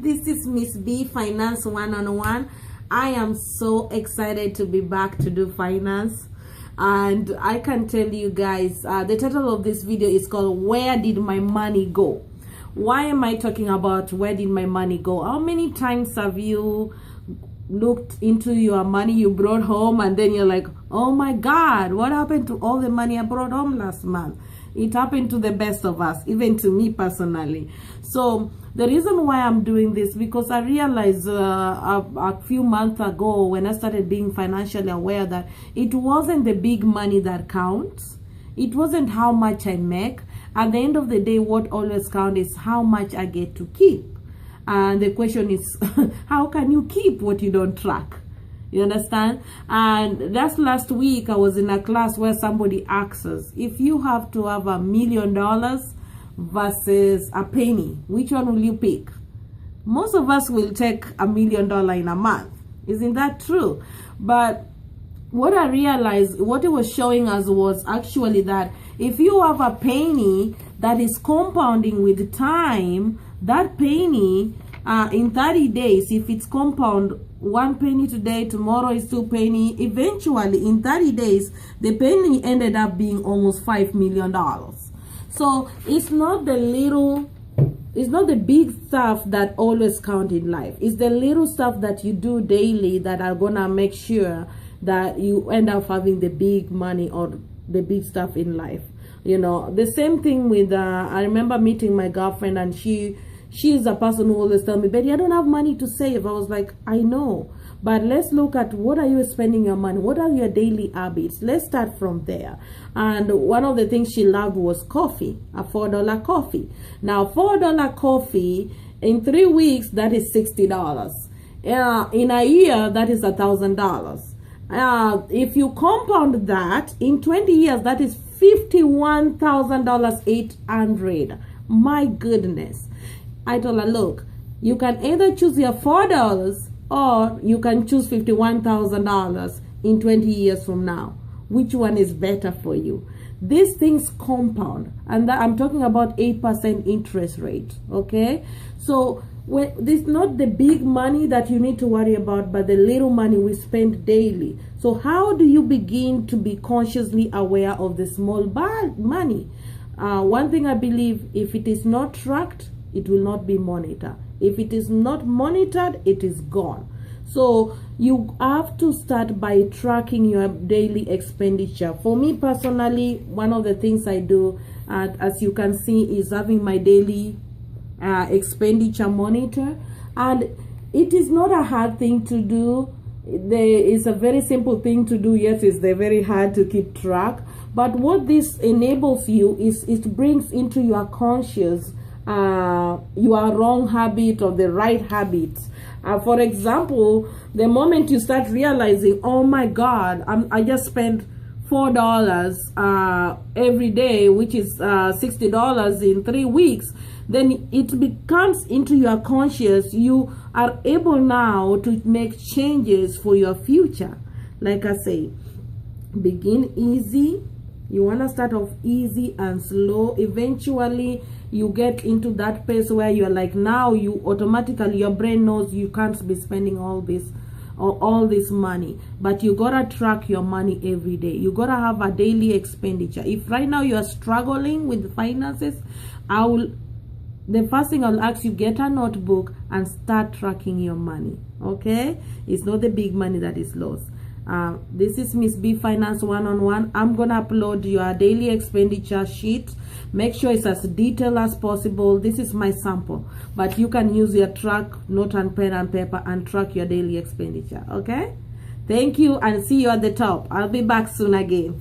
this is Miss B, Finance One-on-One. I am so excited to be back to do finance, and I can tell you guys, the title of this video is called Where Did My Money Go? Why am I talking about where did my money go? How many times have you looked into your money you brought home and then you're like, oh my God, what happened to all the money I brought home last month? It happened to the best of us, even to me personally. So the reason why I'm doing this, because I realized a few months ago when I started being financially aware that it wasn't the big money that counts. It wasn't how much I make. At the end of the day, what always counts is how much I get to keep. And the question is, how can you keep what you don't track? You understand? And that's last week I was in a class where somebody asked us, if you have to have $1 million versus a penny, which one will you pick? Most of us will take $1 million in a month. Isn't that true? But what I realized, what it was showing us was actually that if you have a penny that is compounding with time, that penny in 30 days, if it's compound 1 penny today, tomorrow is 2 penny, eventually in 30 days the penny ended up being almost $5 million. So it's not the little, it's not the big stuff that always count in life. It's the little stuff that you do daily that are gonna make sure that you end up having the big money or the big stuff in life. You know, the same thing with I remember meeting my girlfriend, and she is a person who always tell me, Betty, I don't have money to save. I was like, I know, but let's look at what are you spending your money? What are your daily habits? Let's start from there. And one of the things she loved was coffee, a $4 coffee. Now, $4 coffee in 3 weeks, that is $60. In a year, that is $1,000. If you compound that in 20 years, that is $51,800. My goodness. I told her, look, you can either choose your $4 or you can choose $51,000 in 20 years from now. Which one is better for you? These things compound, and I'm talking about 8% interest rate. Okay, so this is not the big money that you need to worry about, but the little money we spend daily. So how do you begin to be consciously aware of the small money? One thing I believe, if it is not tracked, it will not be monitored. If it is not monitored, it is gone. So you have to start by tracking your daily expenditure. For me personally, one of the things I do, as you can see, is having my daily expenditure monitor. And it is not a hard thing to do. There is a very simple thing to do. Yes, it's very hard to keep track. But what this enables you is it brings into your conscious your wrong habit or the right habits. For example, the moment you start realizing, oh my God, I just spent $4 every day, which is $60 in 3 weeks, then it becomes into your conscious. You are able now to make changes for your future. Like I say, begin easy. You want to start off easy and slow. Eventually you get into that pace where you're like, now you automatically, your brain knows you can't be spending all this money, but you gotta track your money every day. You gotta have a daily expenditure. If right now you are struggling with finances, the first thing I'll ask you, get a notebook and start tracking your money. Okay, it's not the big money that is lost. This is Miss B, Finance One-on-One. I'm gonna upload your daily expenditure sheet. Make sure it's as detailed as possible. This is my sample, but you can use your note and pen and paper and track your daily expenditure. Okay, thank you, and see you at the top. I'll be back soon again.